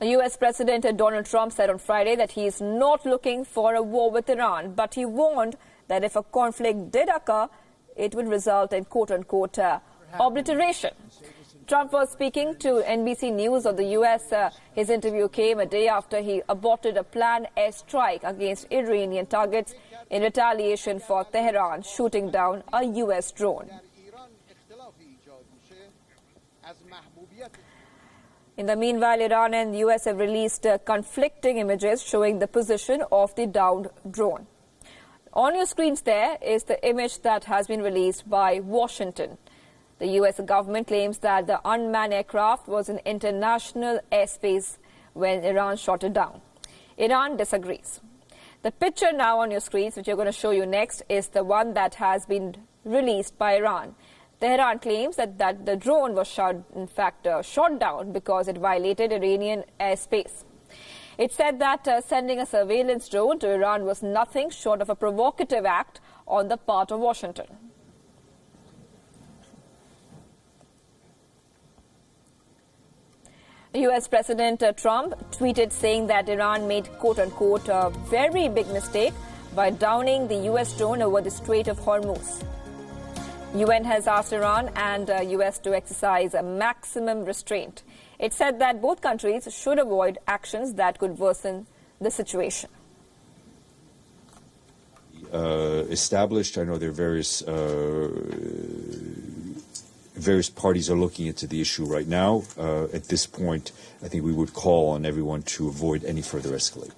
U.S. President Donald Trump said on Friday that he is not looking for a war with Iran, but he warned that if a conflict did occur, it would result in quote-unquote obliteration. Trump was speaking to NBC News of the U.S. His interview came a day after he aborted a planned airstrike against Iranian targets in retaliation for Tehran shooting down a U.S. drone. In the meanwhile, Iran and the U.S. have released conflicting images showing the position of the downed drone. On your screens there is the image that has been released by Washington. The U.S. government claims that the unmanned aircraft was in international airspace when Iran shot it down. Iran disagrees. The picture now on your screens, which you're going to show you next, is the one that has been released by Iran. Tehran claims that the drone was shot down because it violated Iranian airspace. It said that sending a surveillance drone to Iran was nothing short of a provocative act on the part of Washington. U.S. President Trump tweeted saying that Iran made quote-unquote a very big mistake by downing the U.S. drone over the Strait of Hormuz. UN has asked Iran and U.S. to exercise a maximum restraint. It said that both countries should avoid actions that could worsen the situation. Established, I know there are various parties are looking into the issue right now. At this point, I think we would call on everyone to avoid any further escalation.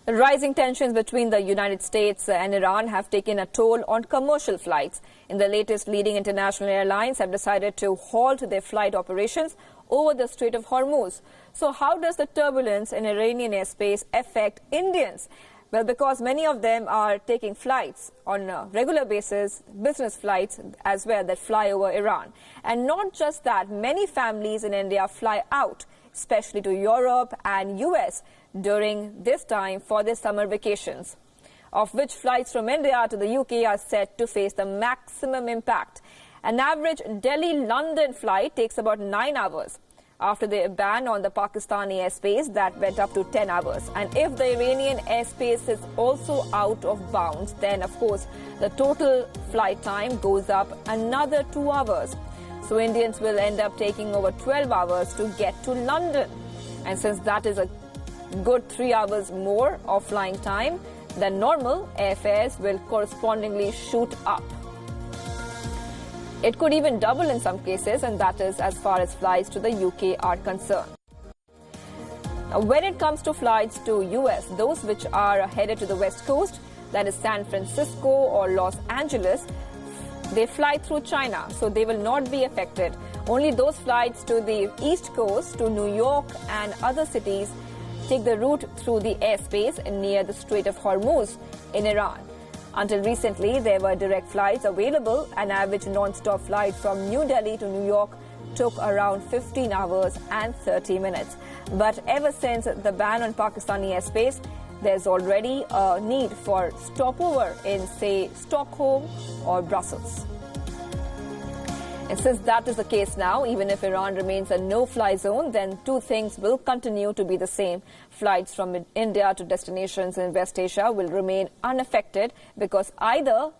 The rising tensions between the United States and Iran have taken a toll on commercial flights. In the latest, leading international airlines have decided to halt their flight operations over the Strait of Hormuz. So how does the turbulence in Iranian airspace affect Indians? Well, because many of them are taking flights on a regular basis, business flights as well, that fly over Iran. And not just that, many families in India fly out, especially to Europe and US during this time for their summer vacations, of which flights from India to the UK are set to face the maximum impact. An average Delhi-London flight takes about 9 hours. After the ban on the Pakistani airspace, that went up to 10 hours. And if the Iranian airspace is also out of bounds, then of course the total flight time goes up another 2 hours. So Indians will end up taking over 12 hours to get to London. And since that is a good 3 hours more of flying time than normal, airfares will correspondingly shoot up. It could even double in some cases, and that is as far as flights to the UK are concerned. Now, when it comes to flights to US, those which are headed to the West Coast, that is San Francisco or Los Angeles, they fly through China, so they will not be affected. Only those flights to the East Coast, to New York and other cities, take the route through the airspace near the Strait of Hormuz in Iran. Until recently, there were direct flights available. An average non-stop flight from New Delhi to New York took around 15 hours and 30 minutes. But ever since the ban on Pakistani airspace, there's already a need for stopover in, say, Stockholm or Brussels. And since that is the case now, even if Iran remains a no-fly zone, then two things will continue to be the same. Flights from India to destinations in West Asia will remain unaffected because either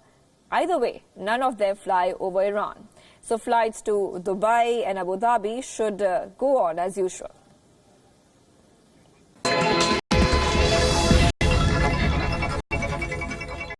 way, none of them fly over Iran. So flights to Dubai and Abu Dhabi should go on as usual.